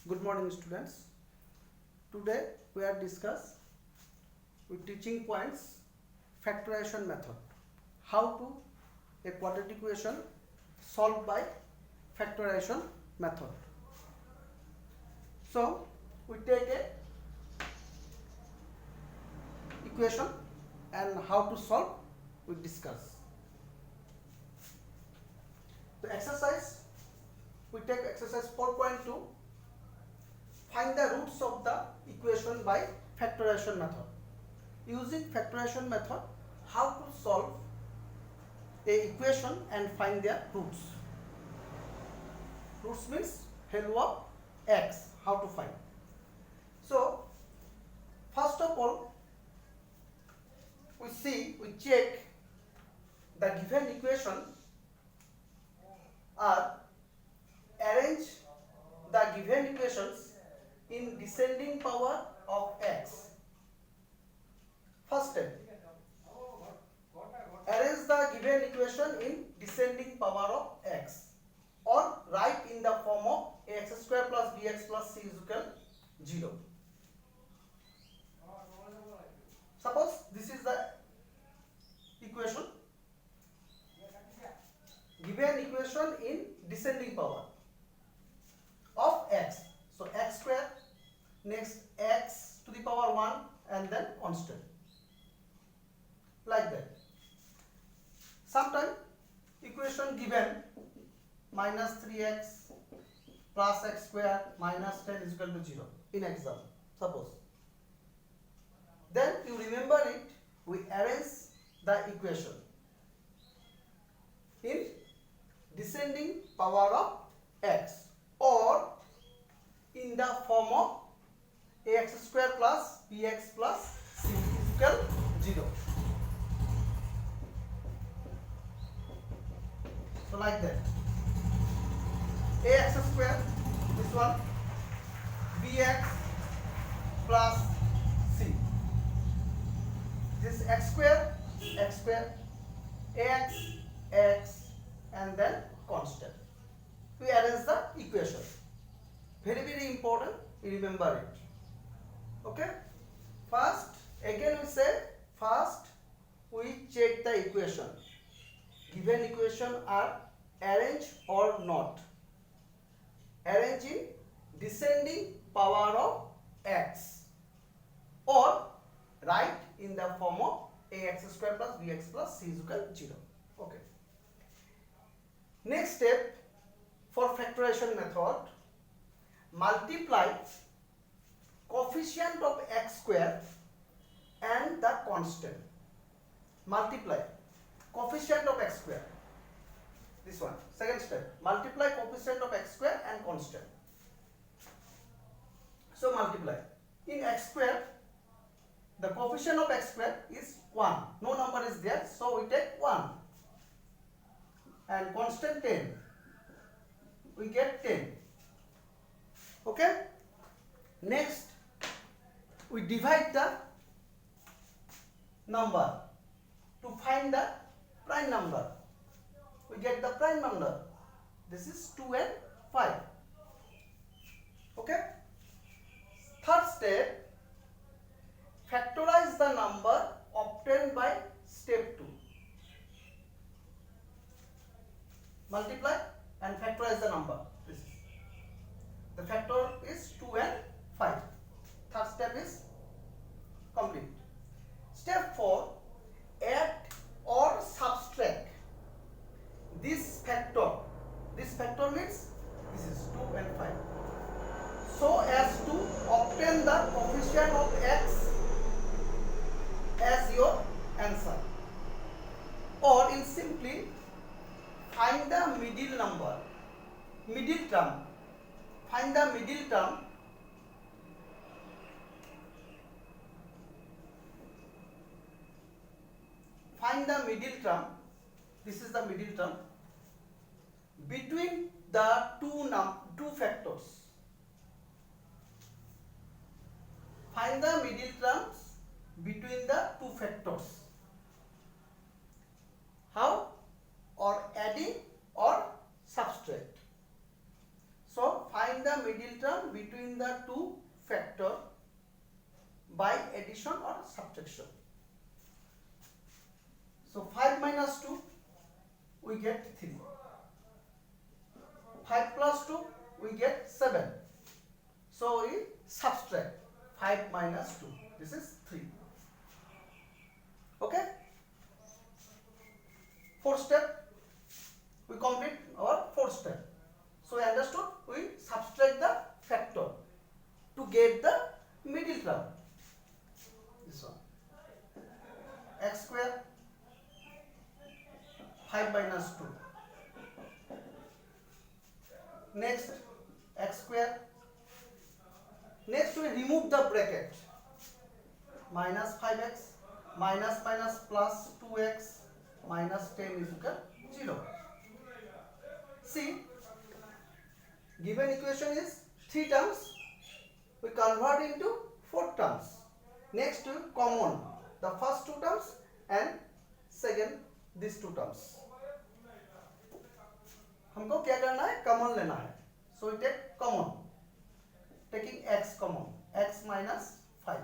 Good morning, students. Today we are discuss with teaching points factorization method. How to a quadratic equation solved by factorization method. So we take a equation and how to solve we discuss. The exercise we take exercise 4.2. Find the roots of the equation by factorization method. Using factorization method, how to solve a equation and find their roots. Roots means value of x, how to find. So, first of all, we check the given equation are arrange the given equations in descending power of x. First step, arrange the given equation in descending power of x, or write in the form of ax square plus bx plus c is equal 0. Suppose this is the equation, given equation in descending power of x. So x square, next x to the power 1 and then constant, like that. Sometime equation given minus 3x plus x square minus 10 is equal to 0 in exam, suppose. Then you remember it, we arrange the equation in descending power of x, or in the form of ax square plus bx plus c is equal 0. So like that, ax square, this one, bx plus c, this x square, ax, and then constant. We arrange the equation. Very important, you remember it. Okay, first again we say, first we check the equation, given equation are arranged or not. Arrange in descending power of x, or write in the form of ax square plus bx plus c is equal 0. Okay, next step, for factorization method, multiply coefficient of x square and the constant. Multiply coefficient of x square, this one. Second step, multiply coefficient of x square and constant. So multiply in x square, the coefficient of x square is 1, no number is there, so we take 1, and constant 10, we get 10. Okay, next we divide the number to find the prime number. We get the prime number, this is 2 and 5. Okay, third step, factorize the number obtained by step 2. Multiply and factorize the number. This is the factor is 2 and 5. Third step is complete. Step 4, add or subtract this factor. This factor means this is 2 and 5, so as to obtain the coefficient of x as your answer, or in simply find the middle number, middle term. Find the middle term. Find the middle term. This is the middle term between the two factors. Find the middle terms between the two factors. How? Or adding or subtract. So find the middle term between the two factor by addition or subtraction. So 5 minus 2 we get 3. 5 plus 2 we get 7. So we subtract 5 minus 2. This is 3. Okay. Fourth step, we complete our fourth step. So we understood, we subtract the factor to get the middle term. This one. X square 5 minus 2. Next, x square. Next we remove the bracket. Minus 5x minus minus plus 2x minus 10 is equal to 0. See, given equation is 3 terms. We convert into 4 terms. Next we common the first 2 terms and second these 2 terms. हमको क्या करना है, common लेना है. So we take common, taking x common, x minus 5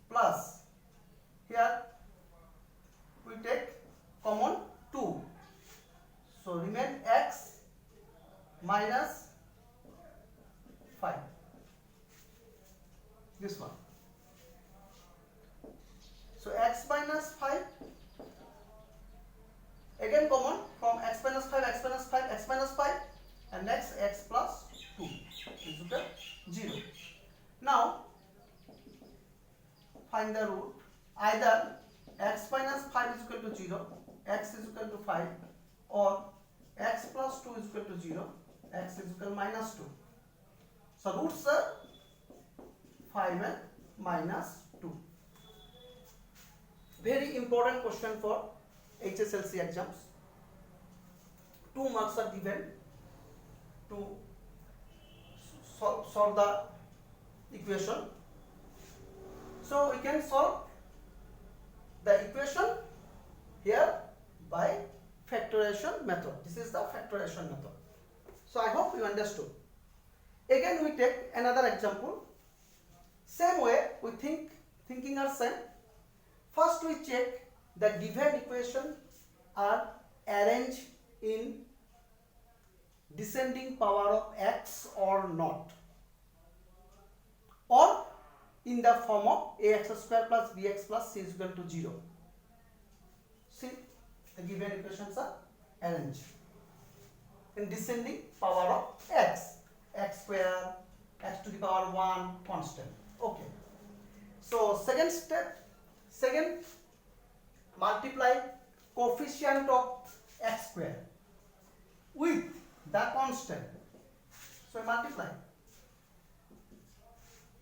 plus here we take common 2. So remain x minus 5. This one. So x minus 5. Again common from x minus 5, x minus 5, x minus 5, and next x plus 2 is equal to 0. Now find the root. Either x minus 5 is equal to 0, x is equal to 5, or x plus 2 is equal to 0, x is equal to minus 2. So roots are 5 and minus 2. Very important question for HSLC exams. 2 marks are given to solve the equation. So we can solve the equation here by factorization method. This is the factorization method. So I hope you understood. Again we take another example. Same way we thinking are same. First we check the given equation are arranged in descending power of x or not, or in the form of ax square plus bx plus c is equal to 0. See, the given equations are arranged in descending power of x, x square, x to the power 1 constant. Okay. So second step, multiply coefficient of x square with the constant. So we multiply.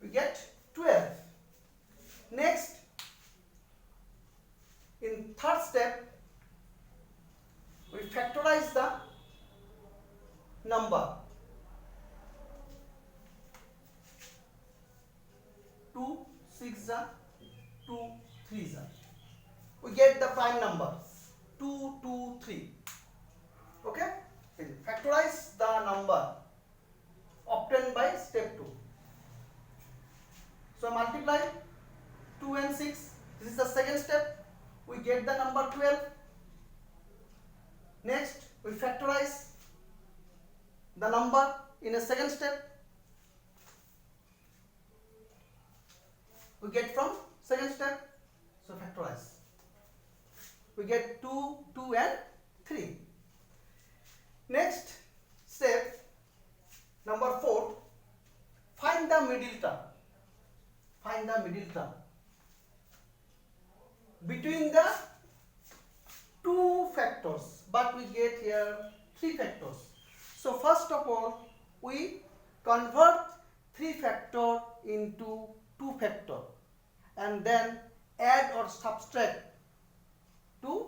We get 12. Next, in third step, we factorize the number. 2 6 are 2 3 are. We get the prime number 2 2 3. Okay, factorize the number obtained by step 2. So multiply 2 and 6. This is the second step. We get the number 12. Next we factorize the number in a second step. We get from second step. So factorize. We get 2 2 and 3. Next step number 4, find the middle term. Find the middle term between the two factors, but we get here 3 factors. So first of all we convert 3 factor into 2 factor and then add or subtract to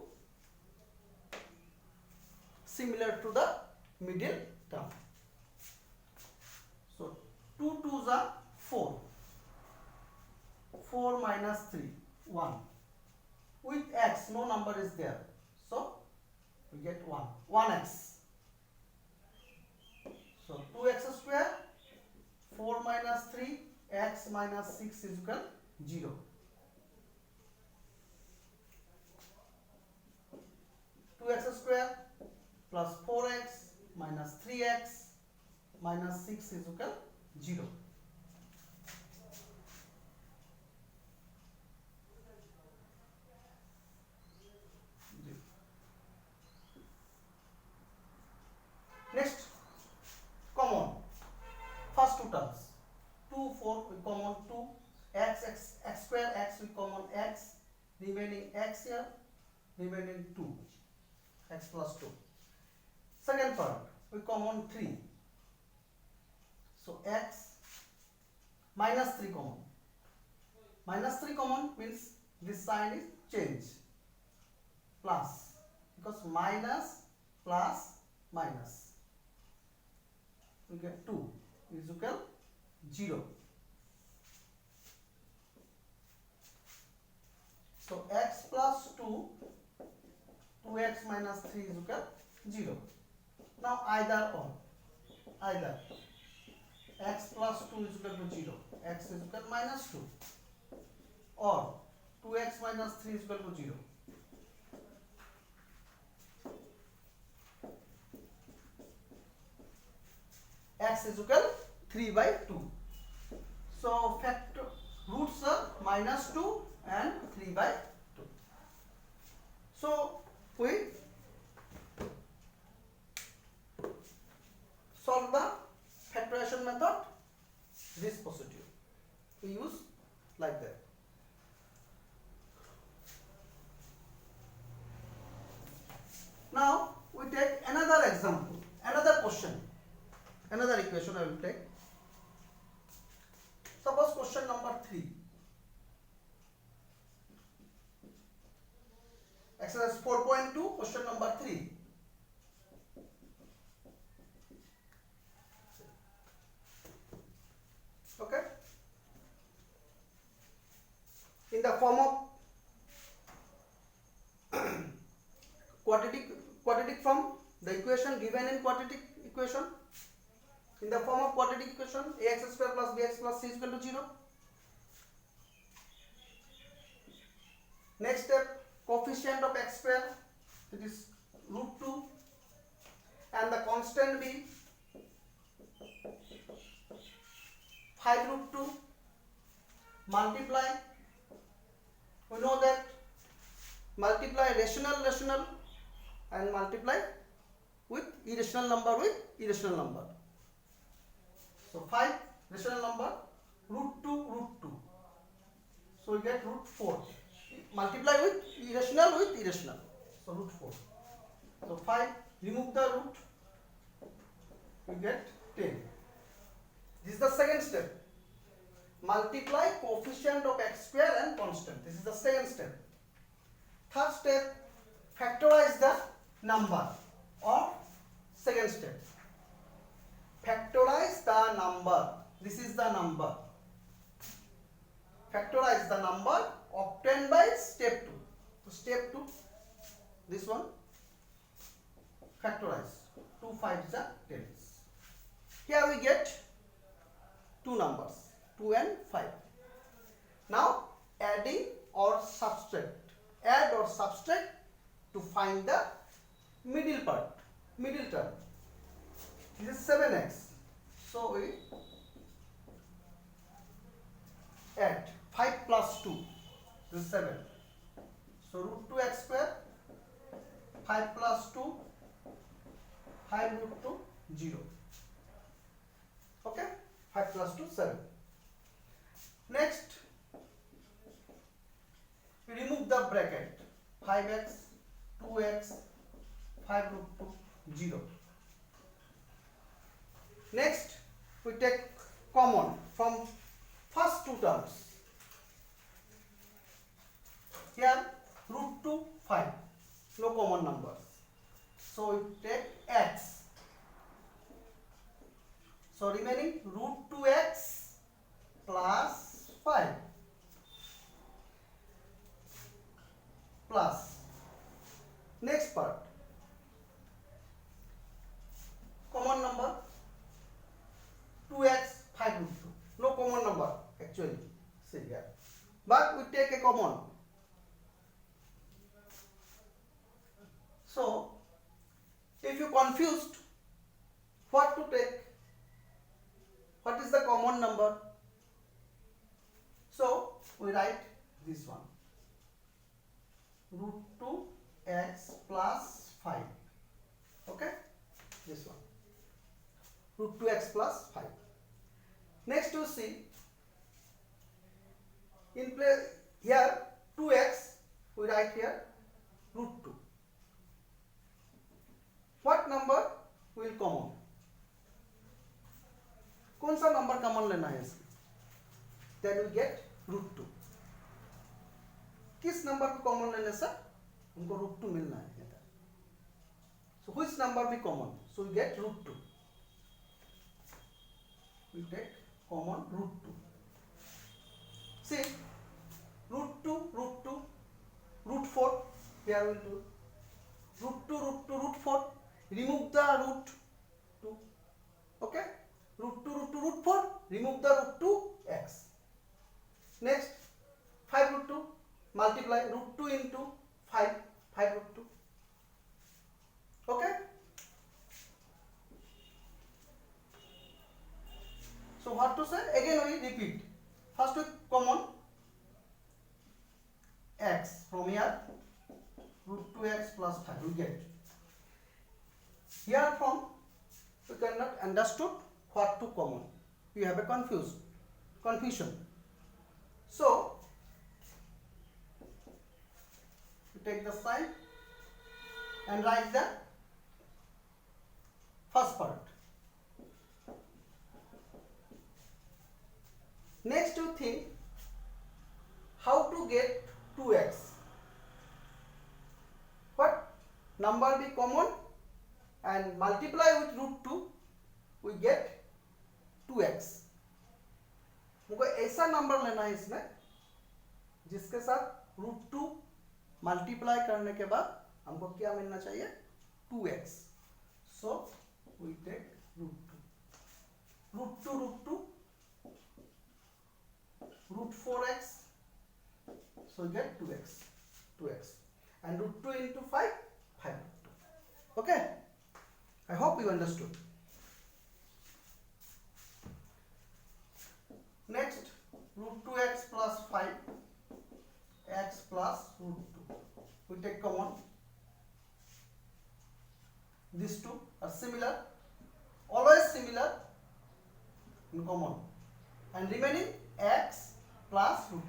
similar to the middle term. So 2 2s are 4. 4 minus 3 1. With x no number is there, so we get 1 1x. So 2 2x square 4 minus 3 x minus 6 is equal 0. 2x square plus 4x minus 3x minus 6 is equal 0. Next, common first two terms. 2 4 we common 2, x square x we common x, remaining x here, remaining 2, x plus 2. Second part we common 3, so x minus 3 common. Minus 3 common means this sign is change, plus, because minus plus minus, we get 2 is equal 0. So x plus 2, 2x minus 3 is equal 0. Now either or, either x plus 2 is equal to 0, x is equal to minus 2, or 2x minus 3 is equal to 0. X is equal 3 by 2. So factor roots are minus 2 and 3 by 2. So we solve the factorization method, this procedure we use like that. Now we take another example, another question, another equation I will take. Suppose question number 3. Exercise 4.2, question number 3. Okay. In the form of quadratic form, the equation given in quadratic equation, in the form of quadratic equation, ax square plus bx plus c is equal to 0. Next step, coefficient of x square, it is root 2, and the constant be 5 root 2, multiply, we know that multiply rational and multiply with irrational number with irrational number. So 5 rational number, root 2, so we get root 4. Multiply with irrational, so root 4. So 5, remove the root, we get 10. This is the second step. Multiply coefficient of x square and constant. This is the second step. Third step, factorize the number, or second step. Factorize the number. This is the number. Factorize the number obtained by step 2. So step 2, this one, factorize. 2 5s are 10. Here we get two numbers, 2 and 5. Now adding or subtract. Add or subtract to find the middle part, middle term. This is 7x. So we add 5 plus 2. This is 7. So root 2x square, 5 plus 2, 5 root 2, 0. Okay, 5 plus 2, 7. Next, we remove the bracket. 5x, 2x, 5 root 2, 0. Next, we take common from first two terms. Here, root 2, 5. No common numbers. So we take x. So remaining root 2x plus 5 plus next part, common number but we take a common. So if you confused what to take, what is the common number, so we write this one, root 2x plus 5. Okay, this one, root 2x plus 5. Next you see, in place here 2x, we write here root 2. What number will common? कौन सा number common लेना है इसमें? Then we get root 2. किस number को common लेने से हमको root 2 मिलना है? So which number be common? So we get root 2. We take common root 2. See, root 2, root 4. Here we will do root 2, root 4. Remove the root 2. Okay? Root 2, root 4. Remove the root 2x. Next, 5 root 2. Multiply root 2 into 5. 5 root 2. Okay? So what to say? Again we repeat. First we common x from here, root 2x plus 5 we get. Here from we cannot understood what to common. We have a confusion. So we take the sign and write the first part. Next you think how to get 2x. What number be common and multiply with root 2, we get 2x. मुझको ऐसा number लेना है इसमें जिसके साथ root 2 multiply करने के बाद हमको क्या मिलना चाहिए? 2x. So we take root 2. Root 2, root 4x. So we get 2x. And root 2 into 5, 5 root 2. Okay? I hope you understood. Next, root 2x plus 5, x plus root 2. We take common. These two are similar, always similar in common. And remaining x plus root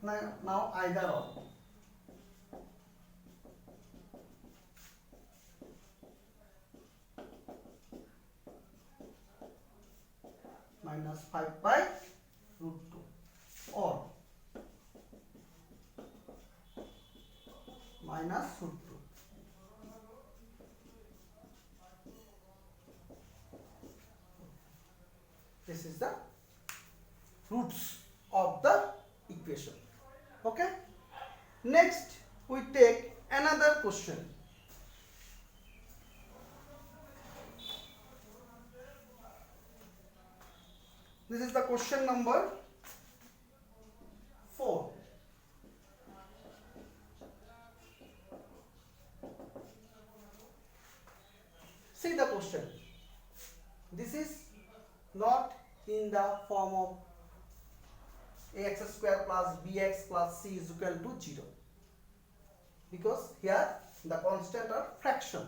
2. Now either or. Minus 5 by root 2 or minus root 2. This is the roots of the equation. Okay? Next we take another question. This is the question number 4. See the question. This is not in the form of ax square plus bx plus c is equal to 0, because here the constant are fraction.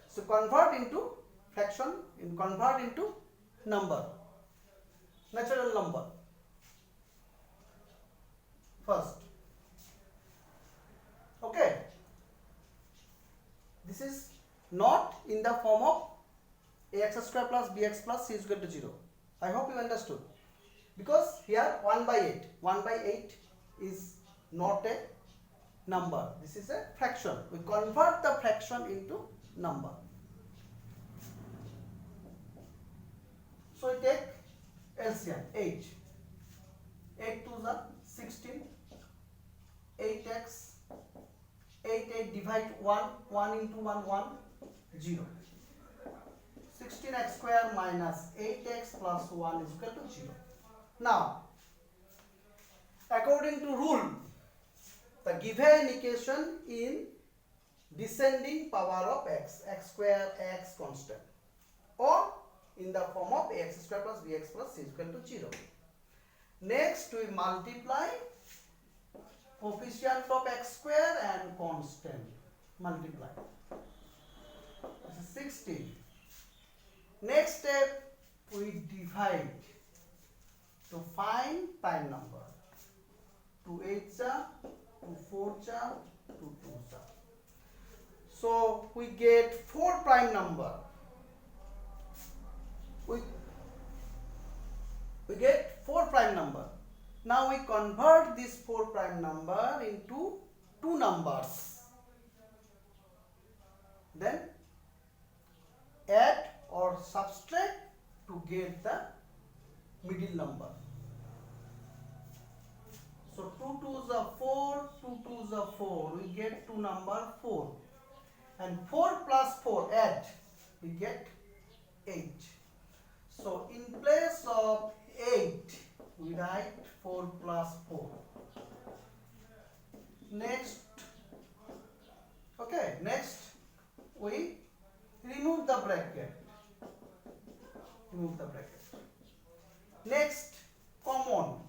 So convert into fraction, convert into number, natural number first. Okay, this is not in the form of ax square plus bx plus c is equal to 0. I hope you understood, because here 1 by 8 is not a number, this is a fraction. We convert the fraction into number. So we take LCM 8. 8 to the 16. 8x. 8 divide 1 into 1 0. 16x square minus 8x plus 1 is equal to 0. Now According to rule, the given equation in descending power of x square, x constant, or in the form of ax square plus bx plus c is equal to 0. Next, we multiply coefficient of x square and constant. Multiply. This is 16. Next step, we divide to find prime number. 2 8 2 4 2 2. So we get 4 prime number. We get 4 prime number. Now we convert this 4 prime number into 2 numbers. Then add or subtract to get the middle number. So 2 2s are 4, 2 2s are 4. We get 2 number 4. And 4 plus 4 add, we get 8. So in place of 8, we write 4 plus 4. Next, okay, next we remove the bracket. Remove the bracket. Next, common.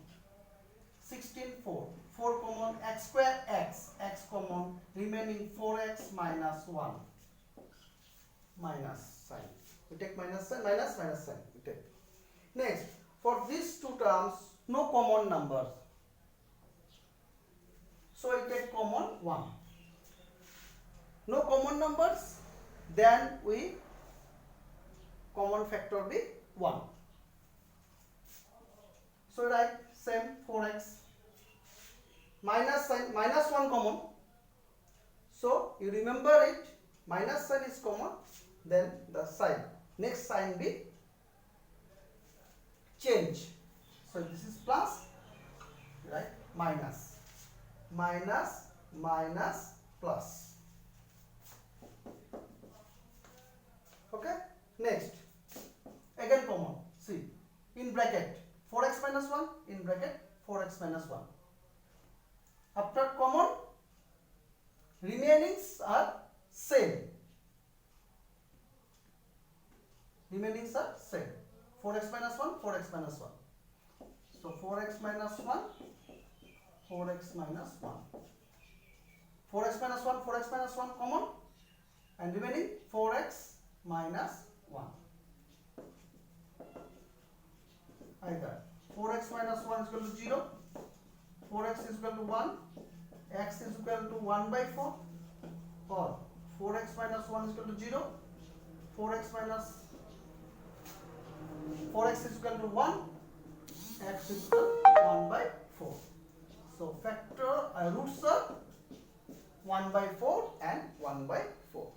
16 4. 4 common, x square x common, remaining 4x minus 1. Minus sign. We take minus sign, minus sign. We take. Next, for these two terms, no common numbers. So we take common 1. No common numbers, then we common factor be 1. So write same 4x. Minus sign, minus 1 common. So you remember it, minus sign is common, then the sign, next sign be change. So this is plus, right? Minus, minus, minus, plus. Okay? Next, again common. See, in bracket 4x minus 1, in bracket 4x minus 1. After common, remainings are same. Remainings are same. 4x minus 1, 4x minus 1. So 4x minus 1, 4x minus 1. 4x minus 1, 4x minus 1 common, and remaining 4x minus 1. Either 4x minus 1 is equal to 0, 4x is equal to 1, x is equal to 1 by 4, or 4x minus 1 is equal to 0, 4x is equal to 1, x is equal to 1 by 4. So factor roots are 1 by 4 and 1 by 4.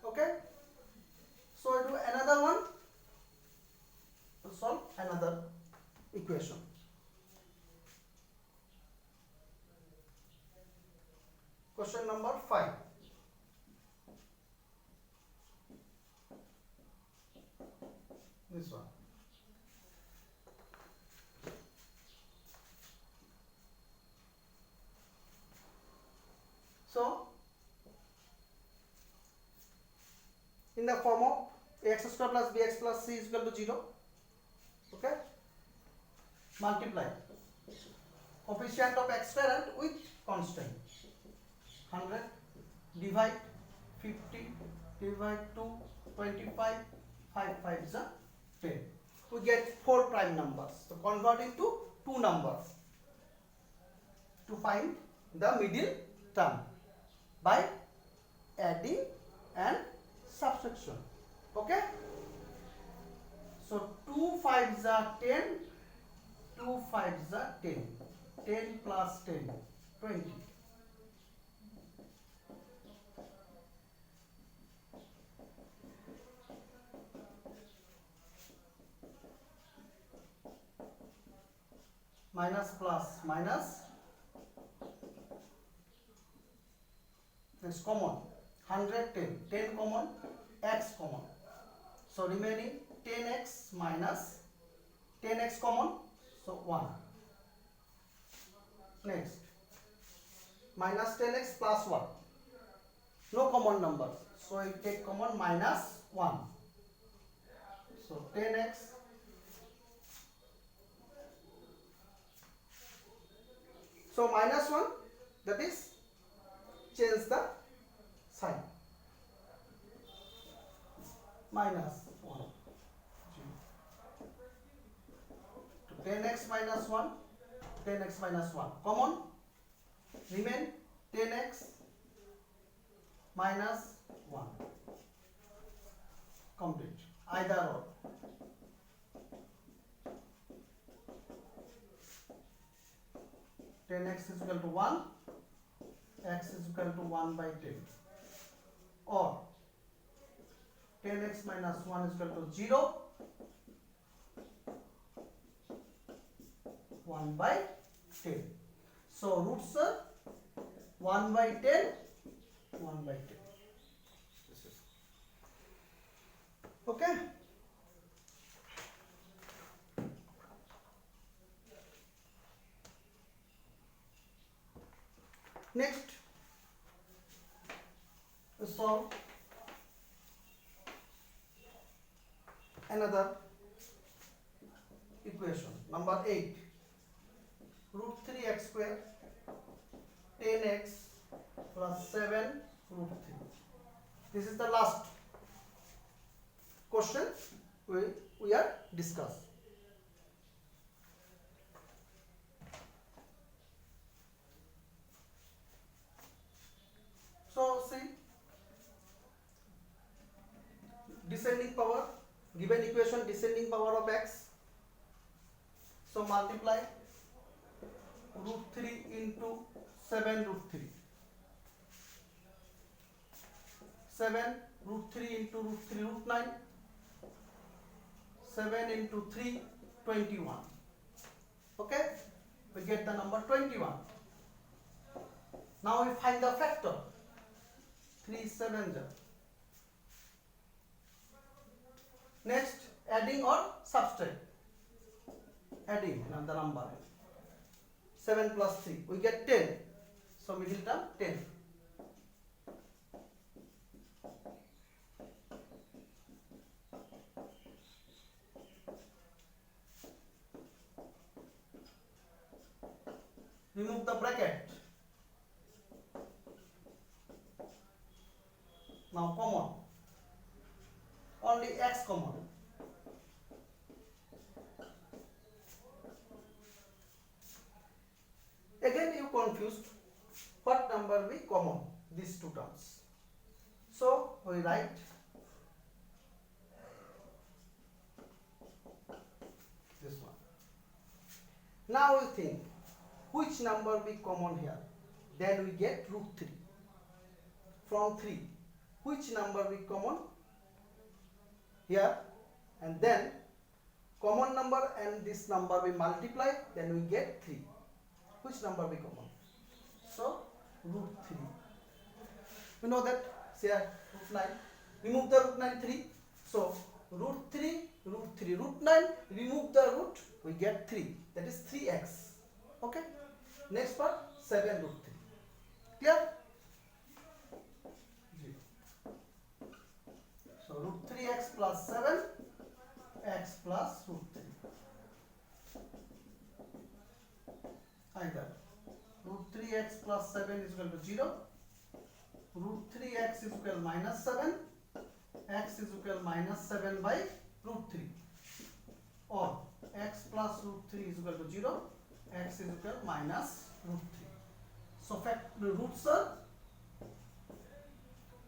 Okay. So I do another one to solve another equation. Question number 5. This one. So in the form of x square plus bx plus c is equal to 0. Okay. Multiply coefficient of x square and with constant. 100 divide 50 divide 2 25 5 5 is 10. We get 4 prime numbers. So convert into 2 numbers to find the middle term by adding and subtraction. Okay. So 2 5s are 10, 2 5s are 10, 10 plus 10, 20. Minus plus minus, next common, 110, 10 common, x common. So remaining 10x minus 10x common, so 1. Next, minus 10x plus 1. No common number, so I take common minus 1. So 10x so minus 1, that is change the sign, minus 1 to 10x minus 1, 10x minus 1 common, remain 10x minus 1, complete, either or. Ten x is equal to 1, x is equal to 1 by 10, or 10x minus 1 is equal to 0, 1 by 10. So roots are 1 by 10, 1 by 10. This is okay. Next, solve another equation, number 8, root 3x square 10x plus 7 root 3. This is the last question we are discussing. So see, descending power, given equation descending power of x, so multiply root 3 into 7 root 3, 7 root 3 into root 3 root 9, 7 into 3 21. Okay, we get the number 21. Now we find the factor, 3 7 0. Next, adding or subtract, adding the number 7 plus 3, we get 10, so middle term 10. Remove the bracket. Now common, only x common. Again you confused what number we common, these two terms. So we write this one. Now we think which number we common here. Then we get root 3. From 3, which number we common here, and then common number and this number we multiply, then we get 3. Which number we common? So root 3. You know that, here root 9. Remove the root 9 3. So root 3, root 3, root 9. Remove the root, we get 3. That is 3x. Okay. Next part, 7 root 3. Clear? 0. So root 3x plus 7, x plus root 3. Either root 3x plus 7 is equal to 0, root 3x is equal to minus 7, x is equal to minus 7 by root 3, or x plus root 3 is equal to 0, x is equal to minus root 3. So the roots are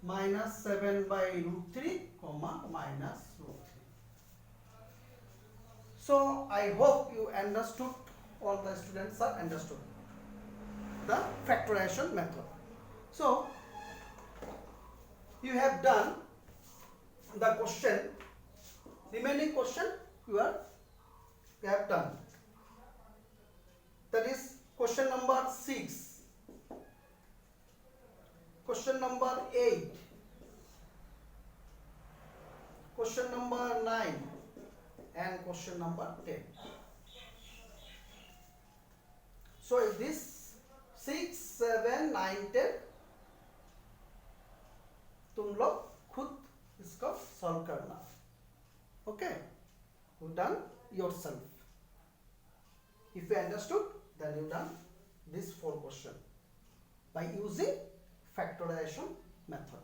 minus 7 by root 3, comma minus root 3. So I hope you understood, all the students are understood the factorization method. So you have done the question, remaining question you have done. That is question number 6, question number 8, question number 9 and question number 10. So this 6, 7, 9, 10 तुम लोग खुद इसको solve करना. Okay, you done yourself. If you understood, then you done this 4 question by using factorization method.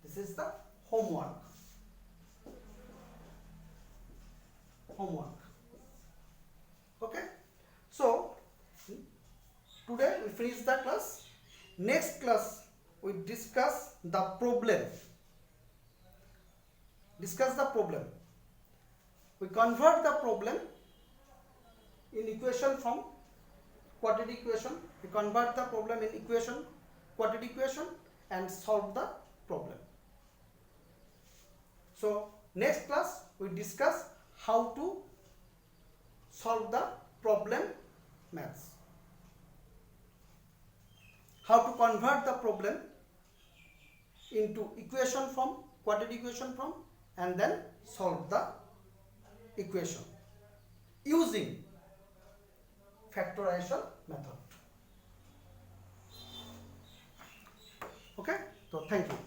This is the homework. Okay, so today we finish the class. Next class we discuss the problem. We convert the problem in equation from quadratic equation. We convert the problem in equation, quadratic equation, and solve the problem. So next class we discuss how to solve the problem maths. How to convert the problem into equation from quadratic equation from, and then solve the equation using factorization method. Okay, so thank you.